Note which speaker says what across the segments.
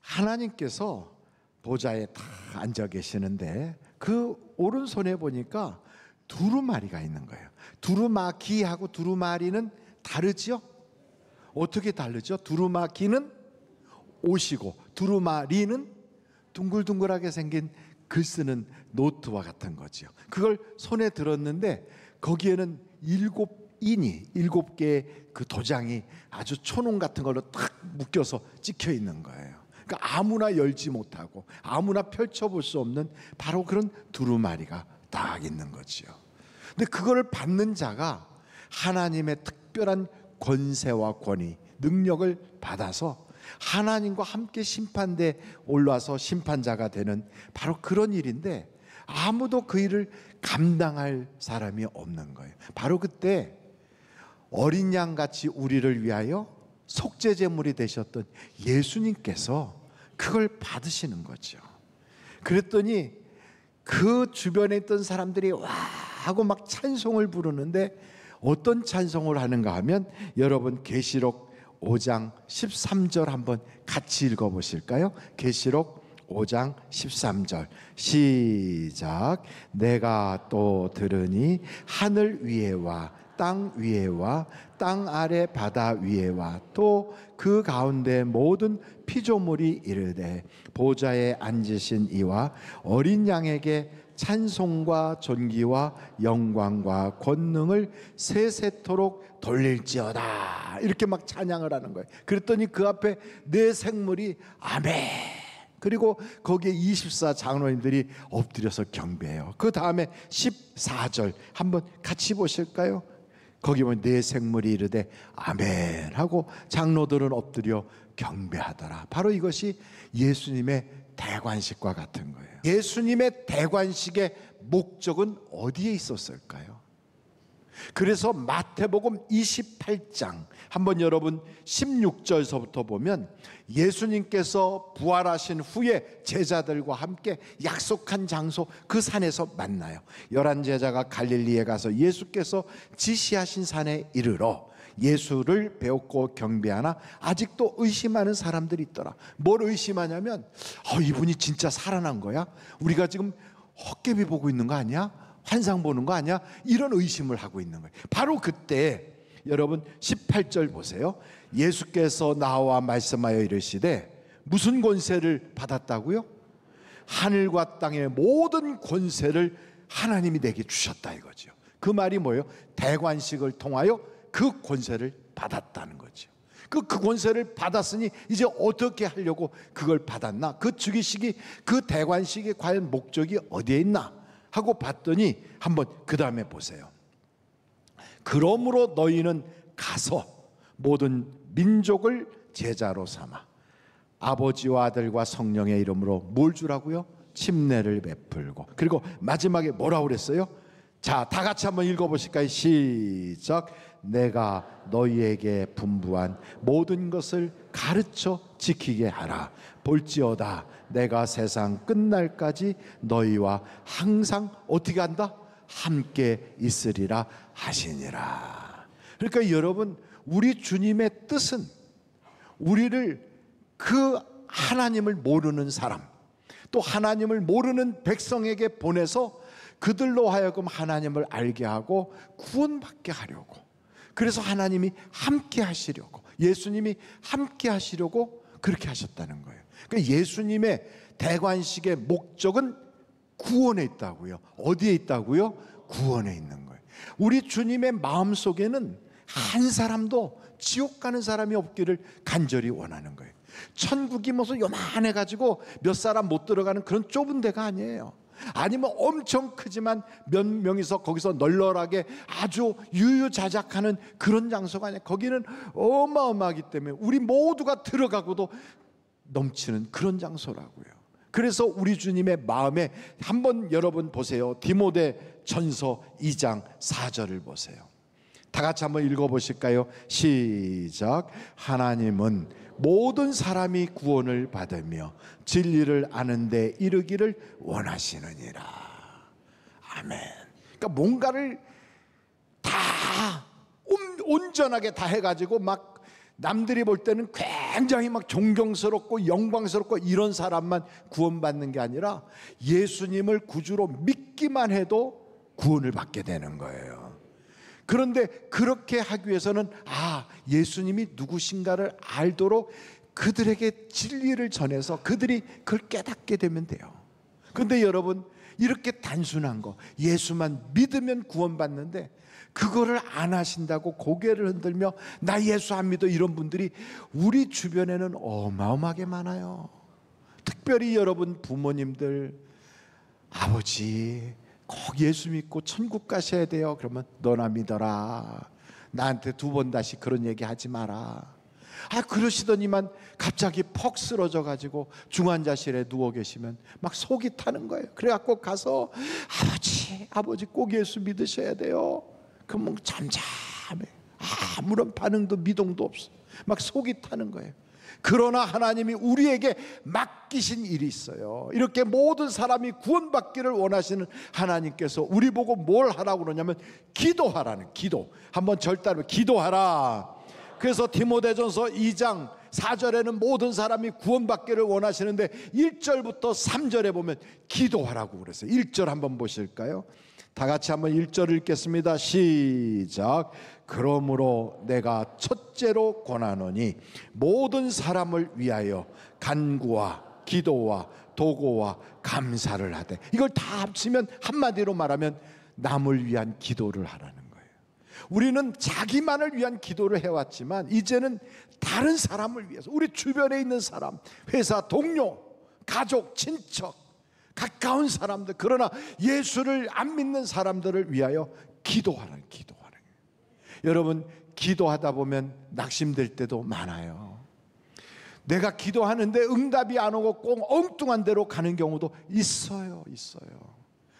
Speaker 1: 하나님께서 보좌에 다 앉아 계시는데 그 오른손에 보니까 두루마리가 있는 거예요. 두루마기하고 두루마리는 다르죠? 어떻게 다르죠? 두루마기는 옷이고 두루마리는 둥글둥글하게 생긴 글 쓰는 노트와 같은 거죠. 그걸 손에 들었는데 거기에는 7개의 그 도장이 아주 초농 같은 걸로 탁 묶여서 찍혀 있는 거예요. 그러니까 아무나 열지 못하고 아무나 펼쳐볼 수 없는 바로 그런 두루마리가 딱 있는 거죠. 근데 그걸 받는 자가 하나님의 특별한 권세와 권위, 능력을 받아서 하나님과 함께 심판대에 올라서 심판자가 되는 바로 그런 일인데 아무도 그 일을 감당할 사람이 없는 거예요. 바로 그때 어린 양같이 우리를 위하여 속죄제물이 되셨던 예수님께서 그걸 받으시는 거죠. 그랬더니 그 주변에 있던 사람들이 와 하고 막 찬송을 부르는데 어떤 찬송을 하는가 하면 여러분 계시록 5장 13절 한번 같이 읽어보실까요? 계시록 5장 13절 시작. 내가 또 들으니 하늘 위에와 땅 위에와 땅 아래 바다 위에와 또 그 가운데 모든 피조물이 이르되 보좌에 앉으신 이와 어린 양에게 찬송과 존귀와 영광과 권능을 세세토록 돌릴지어다 이렇게 막 찬양을 하는 거예요. 그랬더니 그 앞에 네 생물이 아멘 그리고 거기에 24 장로님들이 엎드려서 경배해요. 그 다음에 14절 한번 같이 보실까요? 거기 보면 네 생물이 이르되 아멘 하고 장로들은 엎드려 경배하더라. 바로 이것이 예수님의 대관식과 같은 거예요. 예수님의 대관식의 목적은 어디에 있었을까요? 그래서 마태복음 28장 한번 여러분 16절서부터 보면 예수님께서 부활하신 후에 제자들과 함께 약속한 장소 그 산에서 만나요. 11제자가 갈릴리에 가서 예수께서 지시하신 산에 이르러 예수를 배웠고 경배하나 아직도 의심하는 사람들이 있더라. 뭘 의심하냐면 이분이 진짜 살아난 거야? 우리가 지금 헛개비 보고 있는 거 아니야? 환상 보는 거 아니야? 이런 의심을 하고 있는 거예요. 바로 그때 여러분 18절 보세요. 예수께서 나와 말씀하여 이르시되 무슨 권세를 받았다고요? 하늘과 땅의 모든 권세를 하나님이 내게 주셨다 이거죠. 그 말이 뭐예요? 대관식을 통하여 그 권세를 받았다는 거죠. 그 권세를 받았으니 이제 어떻게 하려고 그걸 받았나? 그 주기식이 그 대관식의 과연 목적이 어디에 있나? 하고 봤더니 한번 그 다음에 보세요. 그러므로 너희는 가서 모든 민족을 제자로 삼아 아버지와 아들과 성령의 이름으로 뭘 주라고요? 침례를 베풀고 그리고 마지막에 뭐라고 그랬어요? 자, 다 같이 한번 읽어보실까요? 시작. 내가 너희에게 분부한 모든 것을 가르쳐 지키게 하라. 볼지어다 내가 세상 끝날까지 너희와 항상 어떻게 한다? 함께 있으리라 하시니라. 그러니까 여러분 우리 주님의 뜻은 우리를 그 하나님을 모르는 사람 또 하나님을 모르는 백성에게 보내서 그들로 하여금 하나님을 알게 하고 구원받게 하려고 그래서 하나님이 함께 하시려고 예수님이 함께 하시려고 그렇게 하셨다는 거예요. 그러니까 예수님의 대관식의 목적은 구원에 있다고요. 어디에 있다고요? 구원에 있는 거예요. 우리 주님의 마음속에는 한 사람도 지옥 가는 사람이 없기를 간절히 원하는 거예요. 천국이 무슨 요만해가지고 몇 사람 못 들어가는 그런 좁은 데가 아니에요. 아니면 엄청 크지만 몇 명이서 거기서 널널하게 아주 유유자적하는 그런 장소가 아니에요. 거기는 어마어마하기 때문에 우리 모두가 들어가고도 넘치는 그런 장소라고요. 그래서 우리 주님의 마음에 한번 여러분 보세요. 디모데 전서 2장 4절을 보세요. 다 같이 한번 읽어보실까요? 시작. 하나님은 모든 사람이 구원을 받으며 진리를 아는 데 이르기를 원하시느니라. 아멘. 그러니까 뭔가를 다 온전하게 다 해가지고 막 남들이 볼 때는 굉장히 막 존경스럽고 영광스럽고 이런 사람만 구원받는 게 아니라 예수님을 구주로 믿기만 해도 구원을 받게 되는 거예요. 그런데 그렇게 하기 위해서는 예수님이 누구신가를 알도록 그들에게 진리를 전해서 그들이 그걸 깨닫게 되면 돼요. 그런데 여러분, 이렇게 단순한 거, 예수만 믿으면 구원받는데 그거를 안 하신다고 고개를 흔들며 나 예수 안 믿어, 이런 분들이 우리 주변에는 어마어마하게 많아요. 특별히 여러분 부모님들, 아버지 꼭 예수 믿고 천국 가셔야 돼요. 그러면 너나 믿어라, 나한테 2번 다시 그런 얘기 하지 마라. 그러시더니만 갑자기 퍽 쓰러져 가지고 중환자실에 누워 계시면 막 속이 타는 거예요. 그래갖고 가서 아버지 꼭 예수 믿으셔야 돼요. 그럼 잠잠해, 아무런 반응도 미동도 없어. 막 속이 타는 거예요. 그러나 하나님이 우리에게 맡기신 일이 있어요. 이렇게 모든 사람이 구원받기를 원하시는 하나님께서 우리 보고 뭘 하라고 그러냐면 기도하라는, 기도. 한번 절따르면 기도하라. 그래서 디모데전서 2장 4절에는 모든 사람이 구원받기를 원하시는데 1절부터 3절에 보면 기도하라고 그랬어요. 1절 한번 보실까요? 다 같이 한번 1절을 읽겠습니다. 시작. 그러므로 내가 첫째로 권하노니 모든 사람을 위하여 간구와 기도와 도고와 감사를 하되, 이걸 다 합치면 한마디로 말하면 남을 위한 기도를 하라는 거예요. 우리는 자기만을 위한 기도를 해왔지만 이제는 다른 사람을 위해서, 우리 주변에 있는 사람, 회사 동료, 가족, 친척, 가까운 사람들, 그러나 예수를 안 믿는 사람들을 위하여 기도하는 거예요. 여러분, 기도하다 보면 낙심될 때도 많아요. 내가 기도하는데 응답이 안 오고 꼭 엉뚱한 데로 가는 경우도 있어요.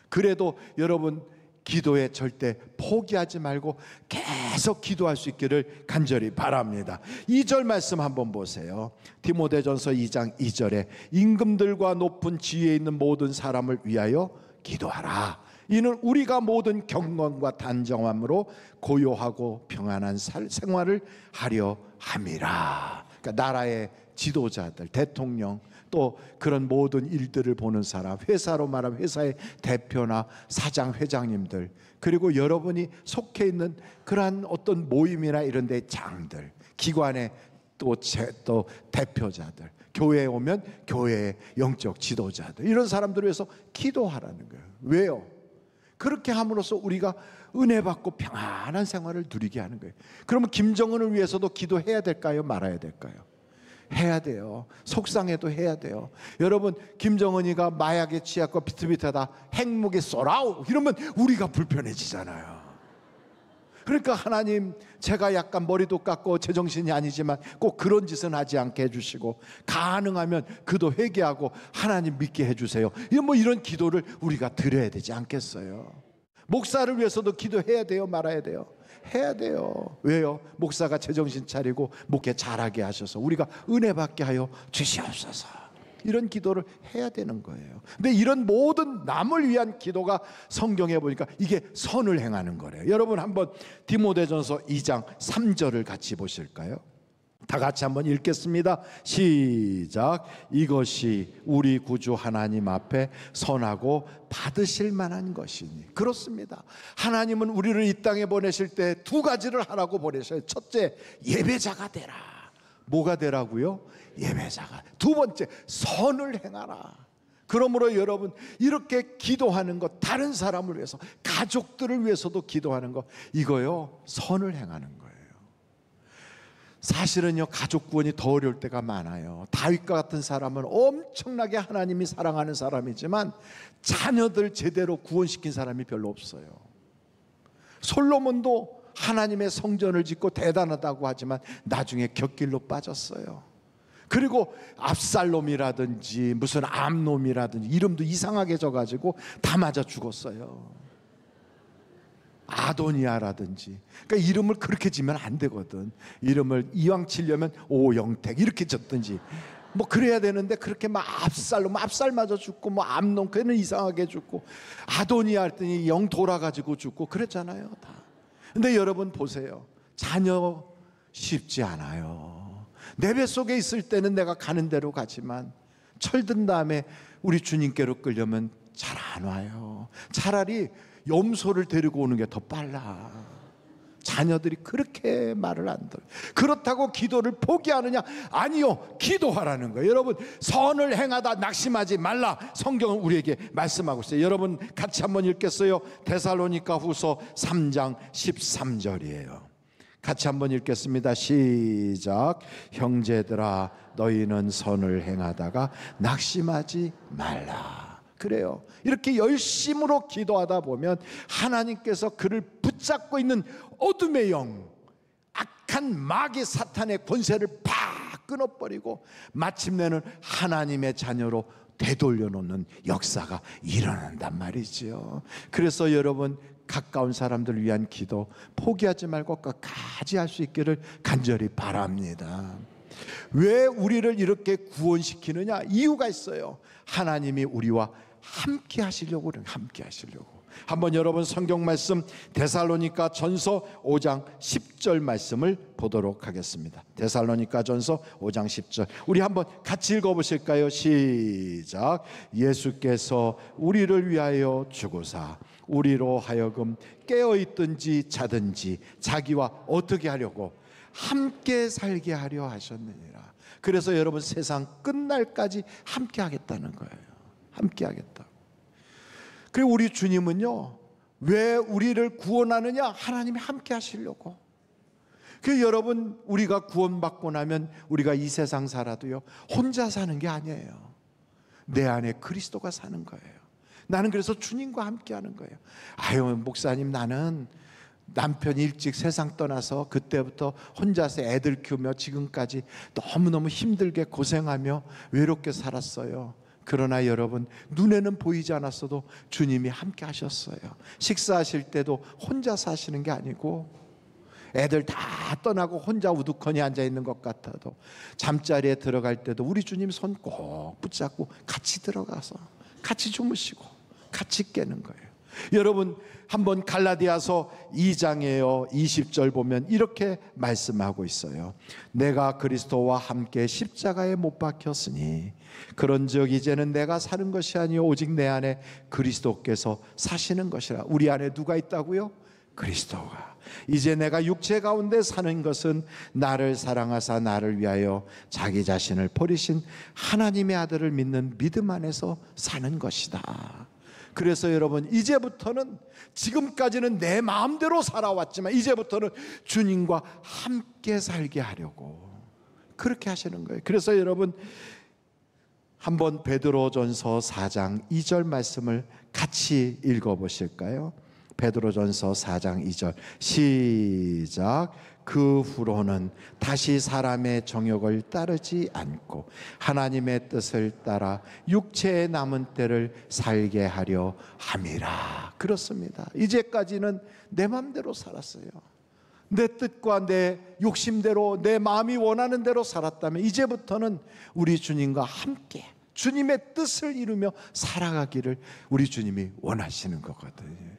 Speaker 1: 그래도 여러분, 기도에 절대 포기하지 말고 계속 기도할 수 있기를 간절히 바랍니다. 2절 말씀 한번 보세요. 디모데전서 2장 2절에 임금들과 높은 지위에 있는 모든 사람을 위하여 기도하라. 이는 우리가 모든 경건과 단정함으로 고요하고 평안한 생활을 하려 함이라. 그러니까 나라의 지도자들, 대통령, 또 그런 모든 일들을 보는 사람, 회사로 말하면 회사의 대표나 사장, 회장님들, 그리고 여러분이 속해 있는 그러한 어떤 모임이나 이런 데의 장들, 기관의 또 대표자들, 교회에 오면 교회의 영적 지도자들, 이런 사람들을 위해서 기도하라는 거예요. 왜요? 그렇게 함으로써 우리가 은혜 받고 평안한 생활을 누리게 하는 거예요. 그러면 김정은을 위해서도 기도해야 될까요? 말아야 될까요? 해야 돼요. 속상해도 해야 돼요. 여러분, 김정은이가 마약에 취하고 비틀비틀하다 핵무기 쏘라우 이러면 우리가 불편해지잖아요. 그러니까 하나님, 제가 약간 머리도 깎고 제정신이 아니지만 꼭 그런 짓은 하지 않게 해주시고, 가능하면 그도 회개하고 하나님 믿게 해주세요. 이런 기도를 우리가 드려야 되지 않겠어요? 목사를 위해서도 기도해야 돼요? 말아야 돼요? 해야 돼요. 왜요? 목사가 제정신 차리고 목회 잘하게 하셔서 우리가 은혜 받게 하여 주시옵소서, 이런 기도를 해야 되는 거예요. 근데 이런 모든 남을 위한 기도가 성경에 보니까 이게 선을 행하는 거래요. 여러분, 한번 디모데전서 2장 3절을 같이 보실까요? 다 같이 한번 읽겠습니다. 시작. 이것이 우리 구주 하나님 앞에 선하고 받으실 만한 것이니. 그렇습니다. 하나님은 우리를 이 땅에 보내실 때 2가지를 하라고 보내셔요. 첫째, 예배자가 되라. 뭐가 되라고요? 예배자가. 2번째, 선을 행하라. 그러므로 여러분, 이렇게 기도하는 것, 다른 사람을 위해서, 가족들을 위해서도 기도하는 것, 이거요, 선을 행하는 거예요. 사실은요, 가족 구원이 더 어려울 때가 많아요. 다윗과 같은 사람은 엄청나게 하나님이 사랑하는 사람이지만 자녀들 제대로 구원시킨 사람이 별로 없어요. 솔로몬도 하나님의 성전을 짓고 대단하다고 하지만 나중에 곁길로 빠졌어요. 그리고 압살롬이라든지 무슨 암놈이라든지 이름도 이상하게 져가지고 다 맞아 죽었어요. 아도니아라든지, 그러니까 이름을 그렇게 지면 안 되거든. 이름을 이왕 치려면 오영택 이렇게 졌든지 뭐 그래야 되는데, 그렇게 막 압살롬, 압살 맞아 죽고, 뭐 암놈 걔는 이상하게 죽고, 아도니아 했더니 영 돌아가지고 죽고 그랬잖아요 다. 근데 여러분 보세요, 자녀 쉽지 않아요. 내 뱃속에 있을 때는 내가 가는 대로 가지만 철든 다음에 우리 주님께로 끌려면 잘 안 와요. 차라리 염소를 데리고 오는 게 더 빨라. 자녀들이 그렇게 말을 안 들어요. 그렇다고 기도를 포기하느냐? 아니요, 기도하라는 거예요. 여러분, 선을 행하다 낙심하지 말라. 성경은 우리에게 말씀하고 있어요. 여러분 같이 한번 읽겠어요? 데살로니가 후서 3장 13절이에요. 같이 한번 읽겠습니다. 시작. 형제들아, 너희는 선을 행하다가 낙심하지 말라. 그래요. 이렇게 열심으로 기도하다 보면 하나님께서 그를 붙잡고 있는 어둠의 영, 악한 마귀 사탄의 권세를 팍 끊어버리고 마침내는 하나님의 자녀로 되돌려 놓는 역사가 일어난단 말이지요. 그래서 여러분, 가까운 사람들을 위한 기도 포기하지 말고 끝까지 할 수 있기를 간절히 바랍니다. 왜 우리를 이렇게 구원시키느냐? 이유가 있어요. 하나님이 우리와 함께 하시려고 그래요. 함께 하시려고. 한번 여러분 성경 말씀 데살로니가 전서 5장 10절 말씀을 보도록 하겠습니다. 데살로니가 전서 5장 10절 우리 한번 같이 읽어보실까요? 시작. 예수께서 우리를 위하여 죽으사 우리로 하여금 깨어있든지 자든지 자기와 어떻게 하려고 함께 살게 하려 하셨느니라. 그래서 여러분 세상 끝날까지 함께 하겠다는 거예요. 함께 하겠다. 그리고 우리 주님은요, 왜 우리를 구원하느냐? 하나님이 함께 하시려고. 그 여러분, 우리가 구원받고 나면 우리가 이 세상 살아도요 혼자 사는 게 아니에요. 내 안에 그리스도가 사는 거예요. 나는 그래서 주님과 함께 하는 거예요. 아유, 목사님, 나는 남편이 일찍 세상 떠나서 그때부터 혼자서 애들 키우며 지금까지 너무너무 힘들게 고생하며 외롭게 살았어요. 그러나 여러분, 눈에는 보이지 않았어도 주님이 함께 하셨어요. 식사하실 때도 혼자 사시는 게 아니고 애들 다 떠나고 혼자 우두커니 앉아있는 것 같아도 잠자리에 들어갈 때도 우리 주님 손 꼭 붙잡고 같이 들어가서 같이 주무시고 같이 깨는 거예요. 여러분, 한번 갈라디아서 2장에요 20절 보면 이렇게 말씀하고 있어요. 내가 그리스도와 함께 십자가에 못 박혔으니 그런즉 이제는 내가 사는 것이 아니요 오직 내 안에 그리스도께서 사시는 것이라. 우리 안에 누가 있다고요? 그리스도가. 이제 내가 육체 가운데 사는 것은 나를 사랑하사 나를 위하여 자기 자신을 버리신 하나님의 아들을 믿는 믿음 안에서 사는 것이다. 그래서 여러분, 이제부터는, 지금까지는 내 마음대로 살아왔지만 이제부터는 주님과 함께 살게 하려고 그렇게 하시는 거예요. 그래서 여러분, 한번 베드로전서 4장 2절 말씀을 같이 읽어보실까요? 베드로전서 4장 2절 시작. 그 후로는 다시 사람의 정욕을 따르지 않고 하나님의 뜻을 따라 육체의 남은 때를 살게 하려 함이라. 그렇습니다. 이제까지는 내 마음대로 살았어요. 내 뜻과 내 욕심대로 내 마음이 원하는 대로 살았다면 이제부터는 우리 주님과 함께 주님의 뜻을 이루며 살아가기를 우리 주님이 원하시는 거거든요.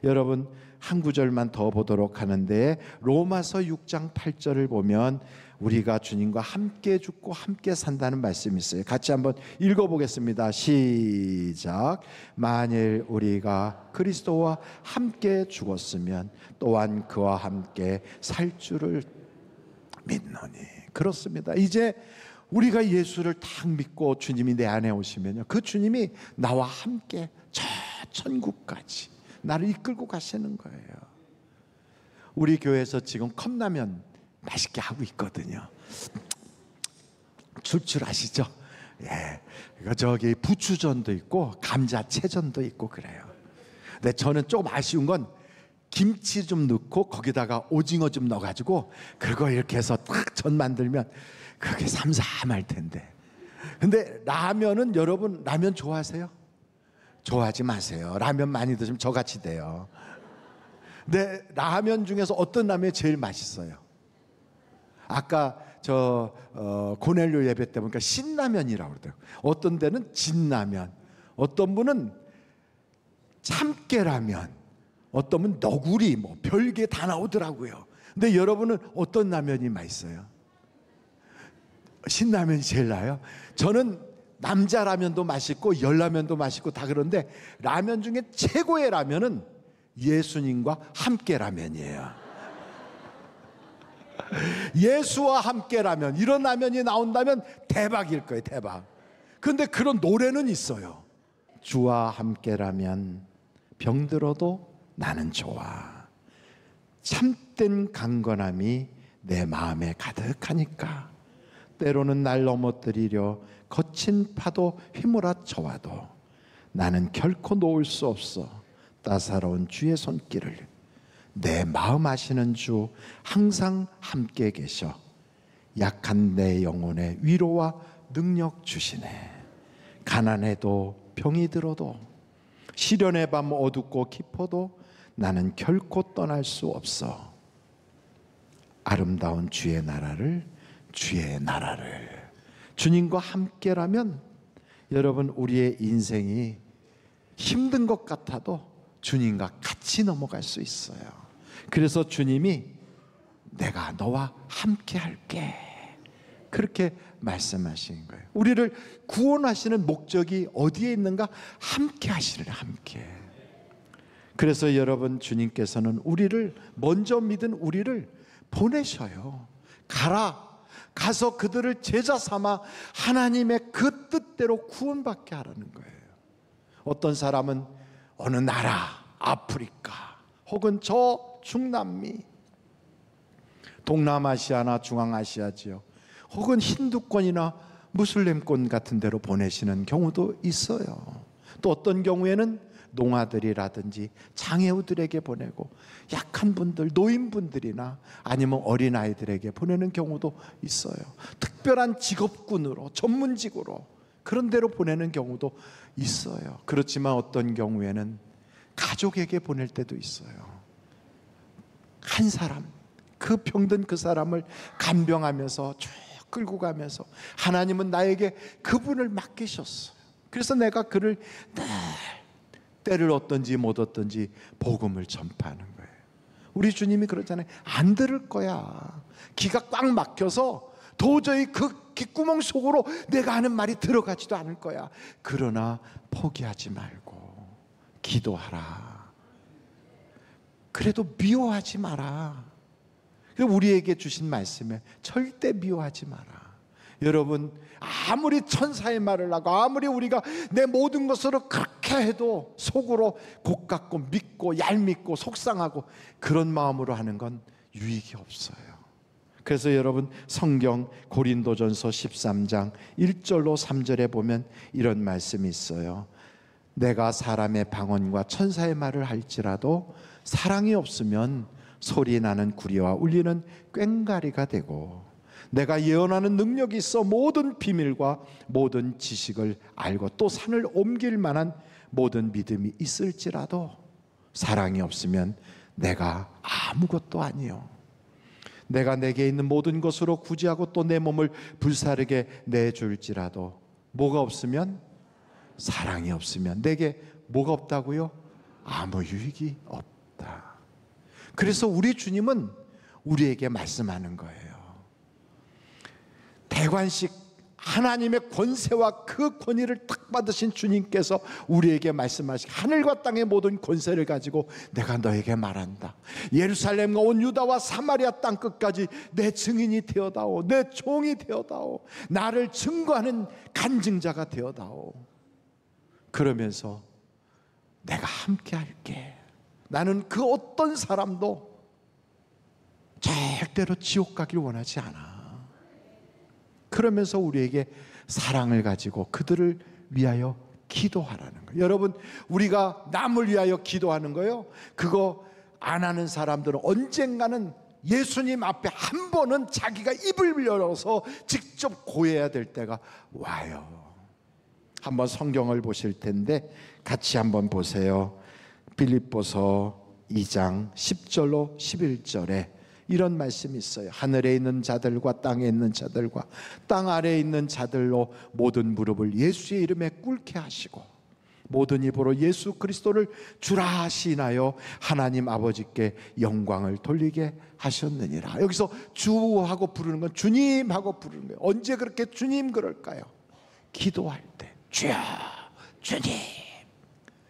Speaker 1: 여러분, 한 구절만 더 보도록 하는데 로마서 6장 8절을 보면 우리가 주님과 함께 죽고 함께 산다는 말씀이 있어요. 같이 한번 읽어보겠습니다. 시작. 만일 우리가 그리스도와 함께 죽었으면 또한 그와 함께 살 줄을 믿노니. 그렇습니다. 이제 우리가 예수를 딱 믿고 주님이 내 안에 오시면요, 그 주님이 나와 함께 저 천국까지 나를 이끌고 가시는 거예요. 우리 교회에서 지금 컵라면 맛있게 하고 있거든요. 출출하시죠? 예, 저기 부추전도 있고 감자채전도 있고 그래요. 근데 저는 조금 아쉬운 건 김치 좀 넣고 거기다가 오징어 좀 넣어가지고 그거 이렇게 해서 딱 전 만들면 그게 삼삼할 텐데. 근데 라면은 여러분 라면 좋아하세요? 좋아하지 마세요. 라면 많이 드시면 저같이 돼요. 근데 라면 중에서 어떤 라면이 제일 맛있어요? 아까 저 고넬료 예배 때 보니까 신라면이라고 그러더라고요. 어떤 데는 진라면, 어떤 분은 참깨라면, 어떤 분은 너구리, 뭐 별게 다 나오더라고요. 근데 여러분은 어떤 라면이 맛있어요? 신라면이 제일 나아요? 저는 남자 라면도 맛있고 열라면도 맛있고 다 그런데 라면 중에 최고의 라면은 예수님과 함께 라면이에요. 예수와 함께 라면, 이런 라면이 나온다면 대박일 거예요. 대박. 그런데 그런 노래는 있어요. 주와 함께라면 병들어도 나는 좋아. 참된 강건함이 내 마음에 가득하니까 때로는 날 넘어뜨리려 거친 파도 휘몰아쳐와도 나는 결코 놓을 수 없어. 따사로운 주의 손길을. 내 마음 아시는 주 항상 함께 계셔 약한 내 영혼에 위로와 능력 주시네. 가난해도 병이 들어도 시련의 밤 어둡고 깊어도 나는 결코 떠날 수 없어. 아름다운 주의 나라를 주님과 함께라면 여러분, 우리의 인생이 힘든 것 같아도 주님과 같이 넘어갈 수 있어요. 그래서 주님이 내가 너와 함께 할게, 그렇게 말씀하신 거예요. 우리를 구원하시는 목적이 어디에 있는가? 함께 하시는, 함께. 그래서 여러분, 주님께서는 우리를, 먼저 믿은 우리를 보내셔요. 가서 그들을 제자 삼아 하나님의 그 뜻대로 구원받게 하라는 거예요. 어떤 사람은 어느 나라, 아프리카 혹은 저 중남미, 동남아시아나 중앙아시아 지역 혹은 힌두권이나 무슬림권 같은 데로 보내시는 경우도 있어요. 또 어떤 경우에는 농아들이라든지 장애우들에게 보내고 약한 분들, 노인분들이나 아니면 어린아이들에게 보내는 경우도 있어요. 특별한 직업군으로, 전문직으로 그런 데로 보내는 경우도 있어요. 그렇지만 어떤 경우에는 가족에게 보낼 때도 있어요. 한 사람, 그 병든 그 사람을 간병하면서 쭉 끌고 가면서 하나님은 나에게 그분을 맡기셨어요. 그래서 내가 그를 때를 얻든지 못 얻든지 복음을 전파하는 거예요. 우리 주님이 그러잖아요. 안 들을 거야. 기가 꽉 막혀서 도저히 그 귓구멍 속으로 내가 하는 말이 들어가지도 않을 거야. 그러나 포기하지 말고 기도하라. 그래도 미워하지 마라. 우리에게 주신 말씀에 절대 미워하지 마라. 여러분, 아무리 천사의 말을 하고 아무리 우리가 내 모든 것으로 그렇게 해도 속으로 곱같고 믿고 얄밉고 속상하고 그런 마음으로 하는 건 유익이 없어요. 그래서 여러분, 성경 고린도전서 13장 1절로 3절에 보면 이런 말씀이 있어요. 내가 사람의 방언과 천사의 말을 할지라도 사랑이 없으면 소리나는 구리와 울리는 꽹과리가 되고, 내가 예언하는 능력이 있어 모든 비밀과 모든 지식을 알고 또 산을 옮길 만한 모든 믿음이 있을지라도 사랑이 없으면 내가 아무것도 아니요. 내가 내게 있는 모든 것으로 구제하고 또 내 몸을 불사르게 내줄지라도 뭐가 없으면, 사랑이 없으면 내게 뭐가 없다고요? 아무 유익이 없다. 그래서 우리 주님은 우리에게 말씀하는 거예요. 대관식 하나님의 권세와 그 권위를 딱 받으신 주님께서 우리에게 말씀하시기, 하늘과 땅의 모든 권세를 가지고 내가 너에게 말한다. 예루살렘과 온 유다와 사마리아 땅 끝까지 내 증인이 되어다오. 내 종이 되어다오. 나를 증거하는 간증자가 되어다오. 그러면서 내가 함께 할게. 나는 그 어떤 사람도 절대로 지옥 가길 원하지 않아. 그러면서 우리에게 사랑을 가지고 그들을 위하여 기도하라는 거예요. 여러분, 우리가 남을 위하여 기도하는 거요, 그거 안 하는 사람들은 언젠가는 예수님 앞에 한 번은 자기가 입을 열어서 직접 고해야 될 때가 와요. 한번 성경을 보실 텐데 같이 한번 보세요. 빌립보서 2장 10절로 11절에 이런 말씀이 있어요. 하늘에 있는 자들과 땅에 있는 자들과 땅 아래에 있는 자들로 모든 무릎을 예수의 이름에 꿇게 하시고 모든 입으로 예수 그리스도를 주라 시인하여 하나님 아버지께 영광을 돌리게 하셨느니라. 여기서 주하고 부르는 건 주님하고 부르는 거예요. 언제 그렇게 주님 그럴까요? 기도할 때 주여, 주님,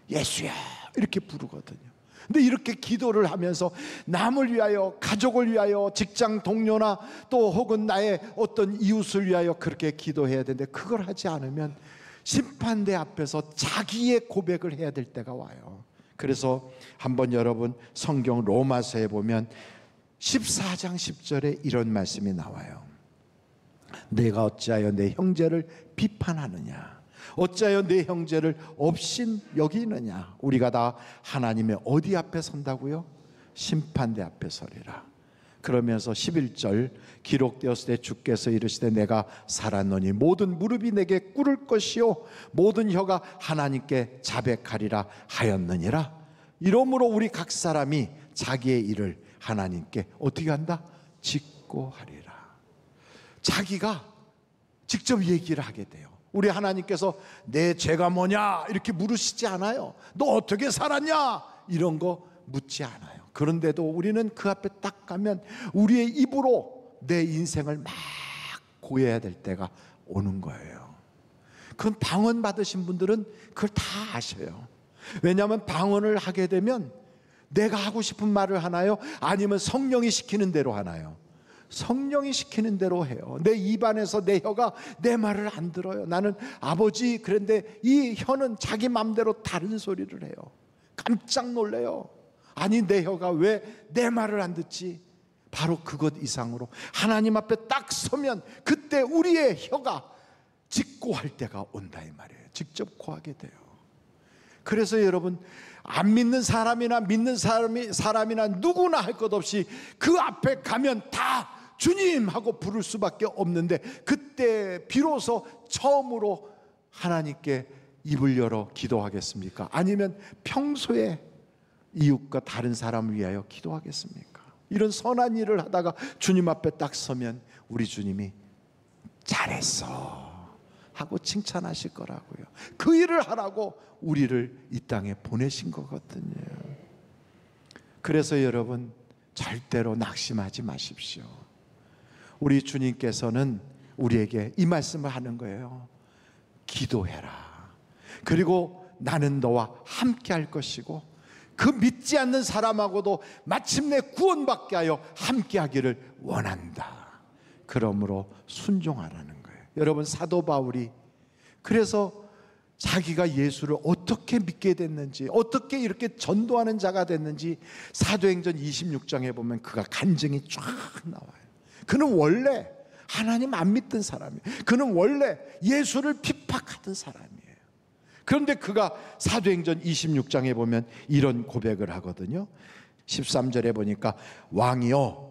Speaker 1: 예수야 이렇게 부르거든요. 근데 이렇게 기도를 하면서 남을 위하여, 가족을 위하여, 직장 동료나 또 혹은 나의 어떤 이웃을 위하여 그렇게 기도해야 되는데, 그걸 하지 않으면 심판대 앞에서 자기의 고백을 해야 될 때가 와요. 그래서 한번 여러분 성경 로마서에 보면 14장 10절에 이런 말씀이 나와요. 내가 어찌하여 내 형제를 비판하느냐, 어찌하여 내 형제를 업신 여기느냐. 우리가 다 하나님의 어디 앞에 선다고요? 심판대 앞에 서리라. 그러면서 11절 기록되었을 때 주께서 이르시되 내가 살았노니 모든 무릎이 내게 꿇을 것이요 모든 혀가 하나님께 자백하리라 하였느니라. 이러므로 우리 각 사람이 자기의 일을 하나님께 어떻게 한다? 짓고 하리라. 자기가 직접 얘기를 하게 돼요. 우리 하나님께서 내 죄가 뭐냐 이렇게 물으시지 않아요. 너 어떻게 살았냐 이런 거 묻지 않아요. 그런데도 우리는 그 앞에 딱 가면 우리의 입으로 내 인생을 막 고해야 될 때가 오는 거예요. 그건 방언 받으신 분들은 그걸 다 아셔요. 왜냐하면 방언을 하게 되면 내가 하고 싶은 말을 하나요? 아니면 성령이 시키는 대로 하나요? 성령이 시키는 대로 해요. 내 입안에서 내 혀가 내 말을 안 들어요. 나는 아버지 그런데 이 혀는 자기 맘대로 다른 소리를 해요. 깜짝 놀래요. 아니 내 혀가 왜 내 말을 안 듣지? 바로 그것 이상으로 하나님 앞에 딱 서면 그때 우리의 혀가 직고할 때가 온다 이 말이에요. 직접 고하게 돼요. 그래서 여러분 안 믿는 사람이나 믿는 사람이나 누구나 할 것 없이 그 앞에 가면 다 주님 하고 부를 수밖에 없는데, 그때 비로소 처음으로 하나님께 입을 열어 기도하겠습니까? 아니면 평소에 이웃과 다른 사람을 위하여 기도하겠습니까? 이런 선한 일을 하다가 주님 앞에 딱 서면 우리 주님이 잘했어 하고 칭찬하실 거라고요. 그 일을 하라고 우리를 이 땅에 보내신 거거든요. 그래서 여러분 절대로 낙심하지 마십시오. 우리 주님께서는 우리에게 이 말씀을 하는 거예요. 기도해라. 그리고 나는 너와 함께 할 것이고 그 믿지 않는 사람하고도 마침내 구원받게 하여 함께 하기를 원한다. 그러므로 순종하라는 거예요. 여러분 사도 바울이 그래서 자기가 예수를 어떻게 믿게 됐는지, 어떻게 이렇게 전도하는 자가 됐는지 사도행전 26장에 보면 그가 간증이 쫙 나와요. 그는 원래 하나님 안 믿던 사람이에요. 그는 원래 예수를 핍박하던 사람이에요. 그런데 그가 사도행전 26장에 보면 이런 고백을 하거든요. 13절에 보니까 왕이여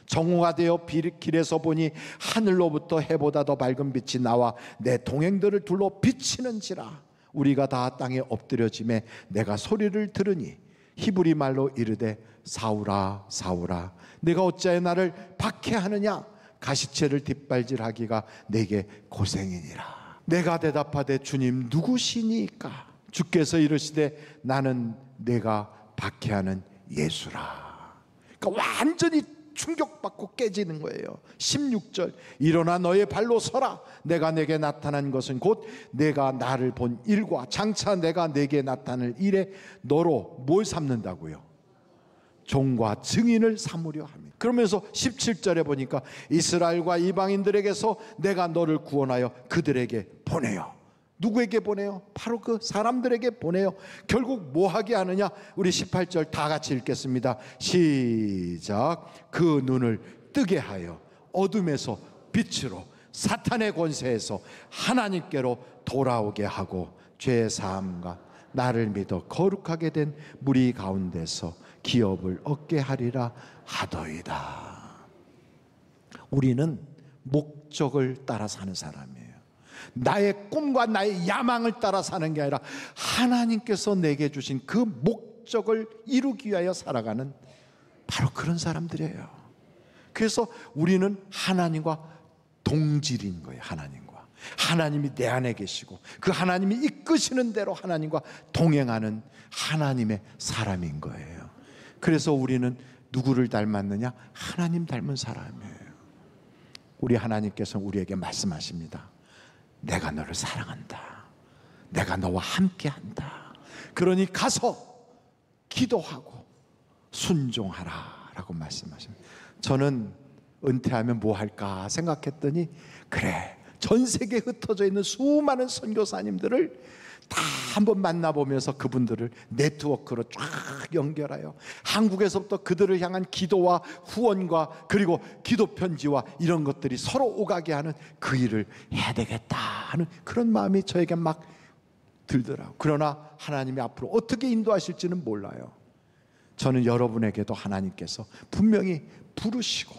Speaker 1: 정오가 되어 길에서 보니 하늘로부터 해보다 더 밝은 빛이 나와 내 동행들을 둘러 비치는지라. 우리가 다 땅에 엎드려짐에 내가 소리를 들으니 히브리 말로 이르되 사울아 사울아 내가 어찌하여 나를 박해하느냐. 가시체를 뒷발질하기가 내게 고생이니라. 내가 대답하되 주님 누구시니까? 주께서 이르시되 나는 내가 박해하는 예수라. 그러니까 완전히 충격받고 깨지는 거예요. 16절 일어나 너의 발로 서라. 내가 내게 나타난 것은 곧 내가 나를 본 일과 장차 내가 내게 나타날 일에 너로 뭘 삼는다고요? 종과 증인을 삼으려 합니다. 그러면서 17절에 보니까 이스라엘과 이방인들에게서 내가 너를 구원하여 그들에게 보내요. 누구에게 보내요? 바로 그 사람들에게 보내요. 결국 뭐 하게 하느냐? 우리 18절 다 같이 읽겠습니다. 시작. 그 눈을 뜨게 하여 어둠에서 빛으로 사탄의 권세에서 하나님께로 돌아오게 하고 죄 사함과 나를 믿어 거룩하게 된 무리 가운데서 기업을 얻게 하리라 하더이다. 우리는 목적을 따라 사는 사람이에요. 나의 꿈과 나의 야망을 따라 사는 게 아니라 하나님께서 내게 주신 그 목적을 이루기 위하여 살아가는 바로 그런 사람들이에요. 그래서 우리는 하나님과 동질인 거예요. 하나님과 하나님이 내 안에 계시고 그 하나님이 이끄시는 대로 하나님과 동행하는 하나님의 사람인 거예요. 그래서 우리는 누구를 닮았느냐? 하나님 닮은 사람이에요. 우리 하나님께서 우리에게 말씀하십니다. 내가 너를 사랑한다. 내가 너와 함께한다. 그러니 가서 기도하고 순종하라 라고 말씀하십니다. 저는 은퇴하면 뭐 할까 생각했더니, 그래, 전 세계에 흩어져 있는 수많은 선교사님들을 다 한번 만나보면서 그분들을 네트워크로 쫙 연결하여 한국에서부터 그들을 향한 기도와 후원과 그리고 기도 편지와 이런 것들이 서로 오가게 하는 그 일을 해야 되겠다 하는 그런 마음이 저에게 막 들더라고요. 그러나 하나님이 앞으로 어떻게 인도하실지는 몰라요. 저는 여러분에게도 하나님께서 분명히 부르시고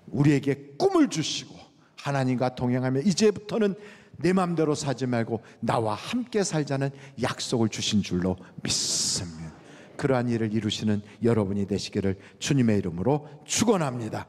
Speaker 1: 우리에게 꿈을 주시고 하나님과 동행하며 이제부터는 내 마음대로 살지 말고 나와 함께 살자는 약속을 주신 줄로 믿습니다. 그러한 일을 이루시는 여러분이 되시기를 주님의 이름으로 축원합니다.